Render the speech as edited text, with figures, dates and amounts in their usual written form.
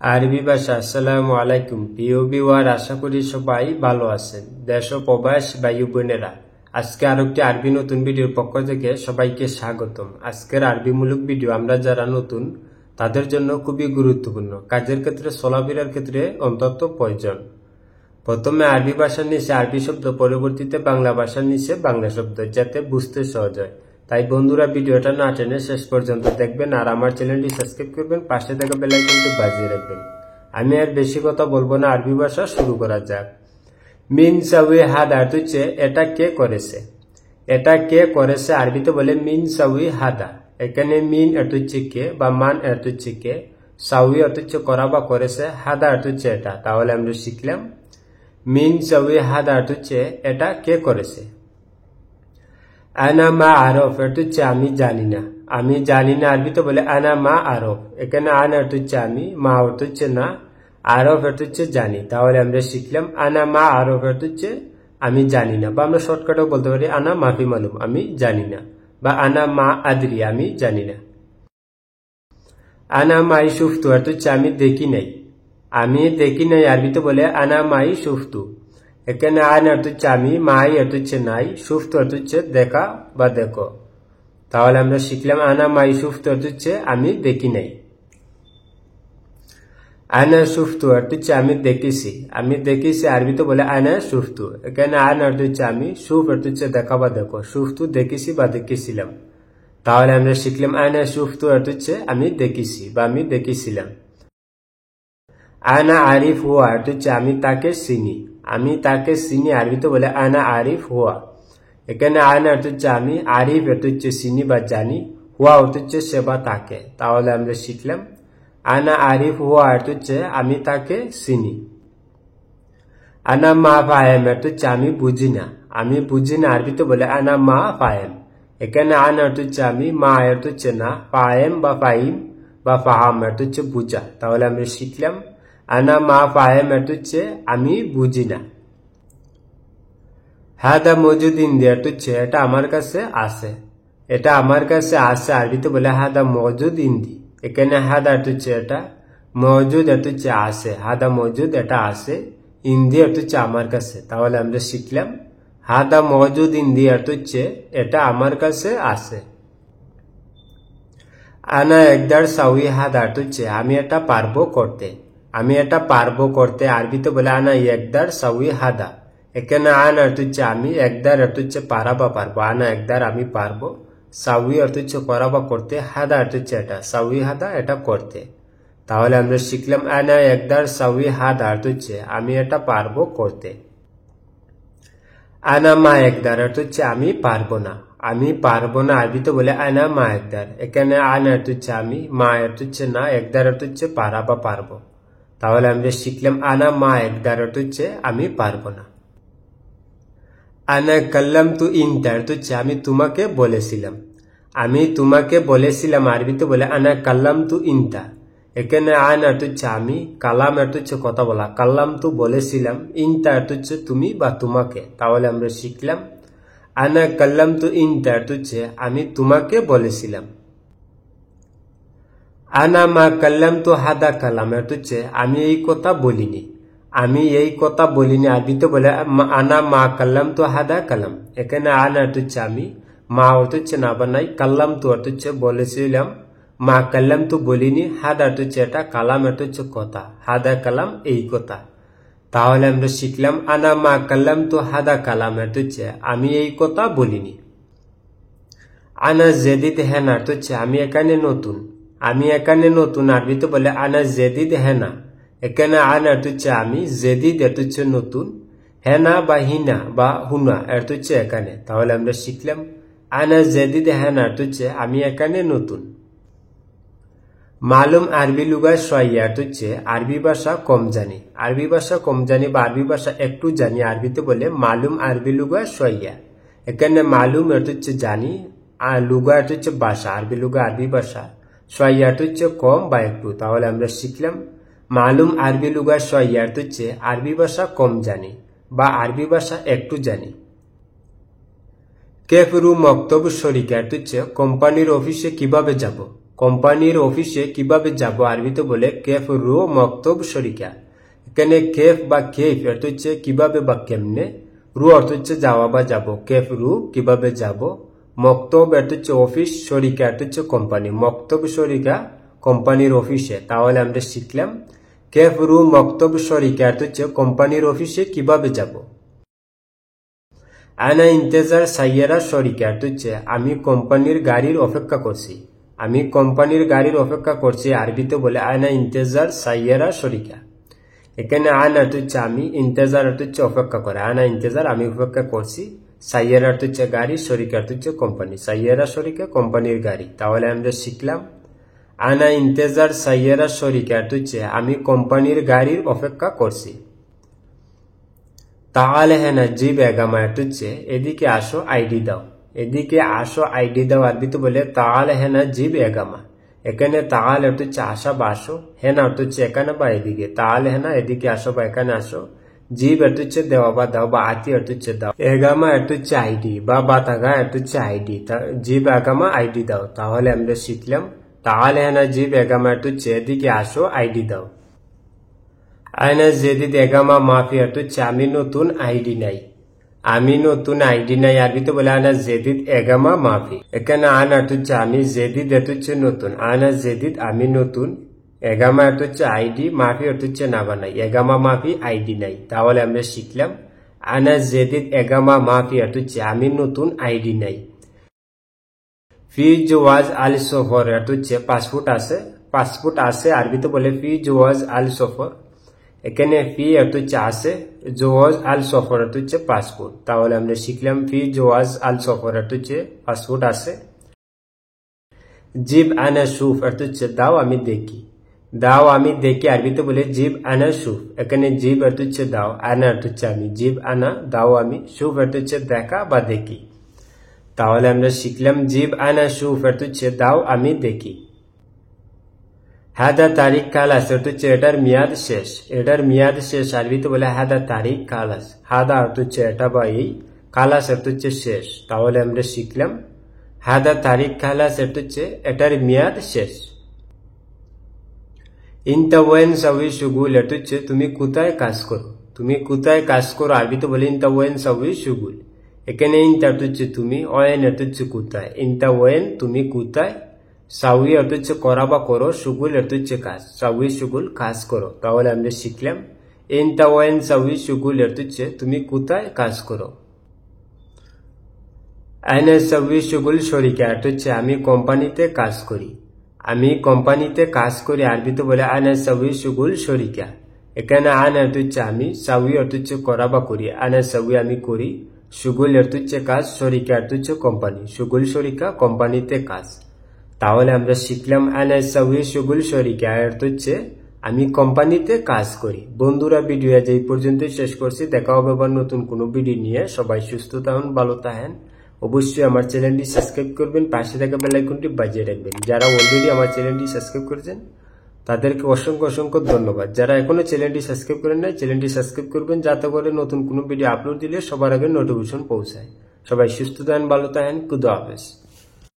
আরবি ভাষা। আসসালামু আলাইকুম প্রিয় ভিউয়ার, আশা করি সবাই ভালো আছেন। দেশ ও প্রবাস ভাই বোনেরা, আজকে আরেকটি আরবি নতুন ভিডিওর পক্ষ থেকে সবাইকে স্বাগতম। আজকের আরবিমূলক ভিডিও আমরা যারা নতুন তাদের জন্য খুবই গুরুত্বপূর্ণ, কাজের ক্ষেত্রে চলাফেরার ক্ষেত্রে অন্তত প্রয়োজন। প্রথমে আরবি ভাষার নিচে আরবি শব্দ, পরবর্তীতে বাংলা ভাষার নিচে বাংলা শব্দ, যাতে বুঝতে সহজ হয়। তাই বন্ধুরা, ভিডিওটা না টেনে শেষ পর্যন্ত দেখবেন আর আমার চ্যানেলটি সাবস্ক্রাইব করবেন, পাশে থাকা বেল আইকনটি বাজিয়ে রাখবেন। আমি আর বেশি কথা বলবো না, আরবি ভাষা শুরু করা যাক। মিন সাউই হাদা হচ্ছে এটা কে করেছে। এটা কে করেছে আরবিতে বলে মিন সাউই হাদা। এখানে মিন এটা হচ্ছে কে বা মান এটা হচ্ছে কে, সাউই এটা হচ্ছে করা বা করেছে, হাদা এটা হচ্ছে এটা। তাহলে আমরা শিখলাম মিন সাউই হাদা হচ্ছে এটা কে করেছে। আনা মা আরফ এটা হচ্ছে আমি জানি না। আমি জানি না আরবিতে বলে আনা মা আরফ। এখানে আনা এটা হচ্ছে আমি, মা এটা হচ্ছে না, আরফ এটা হচ্ছে জানি। তাহলে আমরা শিখলাম আনা মা আরফ এটা হচ্ছে আমি জানি না, বা আমরা শর্টকাটেও বলতে পারি আনা মাফি মালুম, আমি জানি না, বা আনা মা আদরি, আমি জানি না। আনা মাই সুফতু এটা হচ্ছে আমি দেখি নাই। আমি দেখি নাই আরবিতে বলে আনা মাই সুফতু। এখানে আনা এটা হচ্ছে আমি, মাই এটা হচ্ছে নাই, সুফতু এটা হচ্ছে দেখা বা দেখো। তাহলে আমরা শিখলাম আনা মাই সুফতু এটা হচ্ছে আমি দেখি নাই। আনা সুফতু এটা হচ্ছে আমি দেখেছি। আমি দেখেছি আরবিতে বলে আনা সুফতু। এখানে আনা এটা হচ্ছে আমি, সুফ এটা হচ্ছে দেখা বা দেখো, সুফতু দেখেছি বা দেখেছিলাম। তাহলে আমরা শিখলাম আনা সুফতু এটা হচ্ছে আমি দেখেছি বা আমি দেখেছিলাম। আনা আরিফ হুয়া এটা হচ্ছে আমি তাকে চিনি। আমি তাকে চিনি আরবিতে বলে আনা আরিফ হুয়া। এখানে আনা এটা হচ্ছে আমি, আরিফ এটা হচ্ছে চিনি বা জানি, হুয়া এটা হচ্ছে সে বা তাকে। তাহলে আমরা শিখলাম আনা আরিফ হুয়া এটা হচ্ছে আমি তাকে চিনি। আনা মা ফাহেম এটা হচ্ছে আমি বুঝি না। আমি বুঝি না আরবিতে বলে আনা মা ফাহেম। এখানে আনা এটা হচ্ছে আমি, মা এটা হচ্ছে না, ফাহেম বা ফাহিম বা ফাহাম এটা হচ্ছে বুঝা। তাহলে আমরা শিখলাম আনা মা ফাহেম এটা হচ্ছে আমি বুঝি না। হাদা মজুদ ইন্দি এটা হচ্ছে এটা আমার কাছে আছে। এটা আমার কাছে আছে আরবিতে বলে হাদা মজুদ ইন্দি। এখানে হাদা এটা হচ্ছে এটা, মজুদ এটা হচ্ছে আছে, হাদা মজুদ এটা আছে, ইন্দি এটা হচ্ছে আমার কাছে। তাহলে আমরা শিখলাম হাদা মজুদ ইন্দি এটা হচ্ছে এটা আমার কাছে আছে। আনা একদার সাউই হাদা এটা হচ্ছে আমি এটা পারবো করতে। আমি এটা পারবো করতে আরবিতে বলে আনা একদার সাউই হাদা। এখানে আনা এটা হচ্ছে আমি, একদার এটা হচ্ছে পারা বা পারবো। আনা একদার আমি পারবো, সাউই অর্থ হচ্ছে করা বা করতে, হাদা অর্থ হচ্ছে এটা, সাউই হাদা এটা করতে। তাহলে আমরা শিখলাম আনা একদার সাউই হাদা অর্থ হচ্ছে আমি এটা পারবো করতে। আনা মা একদার অর্থ হচ্ছে আমি পারবো না। আমি পারবো না আরবিতে বলে আনা মা একদার। এখানে আনা অর্থ হচ্ছে আমি, মা অর্থ হচ্ছে না, একদার অর্থ হচ্ছে পারা বা পারবো। তাহলে আমরা শিখলাম আনা মা একদার অর্থ হচ্ছে আমি পারবো না। আনা কাল্লাম তু ইনতা অর্থ হচ্ছে আমি তোমাকে বলেছিলাম। আমি তোমাকে বলেছিলাম আরবিতে বলে আনা কাল্লাম তু ইনতা। এখানে আন অর্থ হচ্ছে আমি, কালাম অর্থ হচ্ছে কথা বলা, কাল্লাম তু বলেছিলাম, ইনতা অর্থ হচ্ছে তুমি বা তোমাকে। তাহলে আমরা শিখলাম আনা কাল্লাম তু ইনতা অর্থ হচ্ছে আমি তোমাকে বলেছিলাম। আনা মা কাল্লাম তু হাদা কালাম অর্থ হচ্ছে আমি এই কথা বলিনি। আমি এই কথা বলিনি আরবিতে বলে আনা মা কাল্লাম তু হাদা কালাম। এখানে আনা অর্থ হচ্ছে আমি, মা অর্থ হচ্ছে না বা নাই, কাল্লাম তু অর্থ হচ্ছে বলেছিলাম, মা কাল্লাম তু বলিনি, হাদা অর্থ হচ্ছে এটা, কালাম অর্থ হচ্ছে কথা, হাদা কালাম এই কথা। তাহলে আমরা শিখলাম আনা মা কাল্লাম তু হাদা কালাম অর্থ হচ্ছে আমি এই কথা বলিনি। আনা জেদিদ হেনা অর্থ হচ্ছে আমি এখানে নতুন। আমি এখানে নতুন আরবিতে বলে আনা জেদিদ হেনা। এখানে আনা অর্থ হচ্ছে আমি, জেদিদ অর্থ হচ্ছে নতুন, হেনা বা হিনা বা হুনা অর্থ হচ্ছে এখানে। তাহলে আমরা শিখলাম আনা জেদিদ হেনা অর্থ হচ্ছে আমি এখানে নতুন। মালুম আরবি লুগা শোয়া অর্থ হচ্ছে আরবি ভাষা কম জানি। আরবি ভাষা কম জানি বা আরবি ভাষা একটু জানি আরবিতে বলে মালুম আরবি লুগা শোয়া। এখানে মালুম অর্থ হচ্ছে জানি, আর লুগা অর্থ হচ্ছে ভাষা, আরবি লুগা আরবি ভাষা, শোয়া অর্থ হচ্ছে কম বা একটু। তাহলে আমরা শিখলাম মালুম আরবি লুগা শোয়া অর্থ হচ্ছে আরবি ভাষা কম জানি বা আরবি ভাষা একটু জানি। কেফরু মক্তব শরিক অর্থ হচ্ছে কোম্পানির অফিসে কিভাবে যাব। কোম্পানির অফিসে কিভাবে যাব আরবিতে বলে কেফ রু মক্তব শরিকা। এখানে কেফ বা কেফ এটা হচ্ছে কিভাবে বা কেমনে, রু অর্থ হচ্ছে যাওয়া বা যাব, কেফ রু কিভাবে যাব, মক্তব এটা হচ্ছে অফিস, শরিকা এটা হচ্ছে কোম্পানি, মক্তব শরিকা কোম্পানির অফিসে। তাহলে আমরা শিখলাম কেফ রু মক্তব শরিকা এটা হচ্ছে কোম্পানির অফিসে কিভাবে যাব। আনা ইন্তেজার সাইয়ারা শরিকা এটা হচ্ছে আমি কোম্পানির গাড়ির অপেক্ষা করছি, আমি কোম্পানির গাড়ির অপেক্ষা করছি আরবিতে বলে আনা ইন্তেজার সাইয়ারা শরিকা। এখানে আনা হচ্ছে আমি, ইন্তেজার হচ্ছে অপেক্ষা করে, আনা ইন্তেজার আমি অপেক্ষা করছি, সাইয়ারা হচ্ছে গাড়ি, শরিকা হচ্ছে কোম্পানি, সাইয়ারা শরিকা কোম্পানির গাড়ি। তাহলে আমরা শিখলাম আনা ইন্তেজার সাইয়ারা শরিকা হচ্ছে আমি কোম্পানির গাড়ির অপেক্ষা করছি। তাহলে হ্যাঁ জি বেগামা হচ্ছে এদিকে আসো আইডি দাও, এদিকে আসো আইডি দাও আরবিতে বলে তাহলে হ্যাঁ জি বেগামা। এখানে তাহলে হচ্ছে আসা বা আসো, হেনা হচ্ছে এখানে বা এদিকে, তাহলে হেনা এদিকে আসো বা এখানে আসো, জিব হচ্ছে দেওয়া বা দাও, বা আতি হচ্ছে দাও, এগামা হচ্ছে আইডি বা থাকা হচ্ছে আইডি, জিব এগামা আইডি দাও। তাহলে আমরা শিখলাম তাহলে হেনা জিব এগামা হচ্ছে এদিকে আসো আইডি দাও। আয়না জেদিদ এগামা মাফি হচ্ছে আমি নতুন আইডি নাই, আমি নতুন আইডি নাই আরবিতে বলে আনা জেদিদ এগামা মাফি। এখানে আনা হচ্ছে আমি, জেদিদ হচ্ছে নতুন, আনা জেদিদ আমি নতুন, এগামা হচ্ছে আইডি, মাফি হচ্ছে না বানাই, এগামা মাফি আইডি নাই। তাহলে আমরা শিখলাম আনা জেদিদ এগামা মাফি হচ্ছে আমি নতুন আইডি নাই। ফি জওয়াজ আল সফর হচ্ছে পাসপোর্ট আছে, পাসপোর্ট আছে আরবিতে বলে ফি জওয়াজ আল সফর। এখানে ফি হচ্ছে আছে, জওয়াজ আল সফর হচ্ছে পাসপোর্ট। তাহলে আমরা শিখলাম ফি জওয়াজ আল সফর হচ্ছে পাসপোর্ট আছে। জিব আনা সুফ হচ্ছে দাও আমি দেখি, দাও আমি দেখি আরবিতে বলে জিব আনা সুফ। এখানে জিব হচ্ছে দাও, আনা হচ্ছে আমি, জিব আনা দাও আমি, সুফ হচ্ছে দেখা বা দেখি। তাহলে আমরা শিখলাম জিব আনা সুফ হচ্ছে দাও আমি দেখি। হাদা তারিখ খালাস হচ্ছে এটার মেয়াদ শেষ, এটার মেয়াদ শেষ আরবিতে বলে হাদা তারিখ খালাস, হাদা হচ্ছে এটা বা এই, খালাস হচ্ছে শেষ। তাহলে আমরা শিখলাম হাদা তারিখ খালাস হচ্ছে এটার মেয়াদ শেষ। ইনতা ওয়েন সাউই শুগুল হচ্ছে তুমি কোথায় কাজ করো, তুমি কোথায় কাজ করো আরবিতে বলে ইনতা ওয়েন সাউই শুগুল। এখানে ইনতা হচ্ছে তুমি, ওয়েন হচ্ছে কোথায়, ইনতা ওয়েন তুমি কোথায়, সাউই হচ্ছে করা বা করো, শুগুল হচ্ছে কাজ, সাউই শুগুল কাজ করো। তাহলে আমরা শিখলাম ইনতা ওয়েন সাউই শুগুল হচ্ছে তুমি কোথায় কাজ করো। আইনা সাউই শুগুল শরিকা হচ্ছে আমি কোম্পানিতে কাজ করি, আমি কোম্পানিতে কাজ করি আরবিতে বলে আনা সাউই শুগুল শরিকা। এখানে আনা হচ্ছে আমি, সাউই হচ্ছে করা বা করি, আনা সাউই আমি করি, শুগুল হচ্ছে কাজ, শরিকা হচ্ছে কোম্পানি, শুগুল শরিকা কোম্পানিতে কাজ। তাহলে আমরা শিখলাম আনা সাউই শুগুল শরিকা হচ্ছে আমি কোম্পানিতে কাজ করি। বন্ধুরা ভিডিও আজ এই পর্যন্তই শেষ করছি, দেখা হবে আবার নতুন কোনো ভিডিও নিয়ে। সবাই সুস্থ থাকুন, ভালো থাকেন, অবশ্যই আমার চ্যানেলটি সাবস্ক্রাইব করবেন, পাশে থাকা বেল আইকনটি বাজিয়ে রাখবেন। যারা অলরেডি আমার চ্যানেলটি সাবস্ক্রাইব করেছেন তাদেরকে অসংখ্য অসংখ্য ধন্যবাদ। যারা এখনো চ্যানেলটি সাবস্ক্রাইব করেন নাই চ্যানেলটি সাবস্ক্রাইব করবেন, যাতে করে নতুন কোনো ভিডিও আপলোড দিলে সবার আগে নোটিফিকেশন পৌঁছায়। সবাই সুস্থ থাকেন, ভালো থাকেন, খুদা হাফেজ।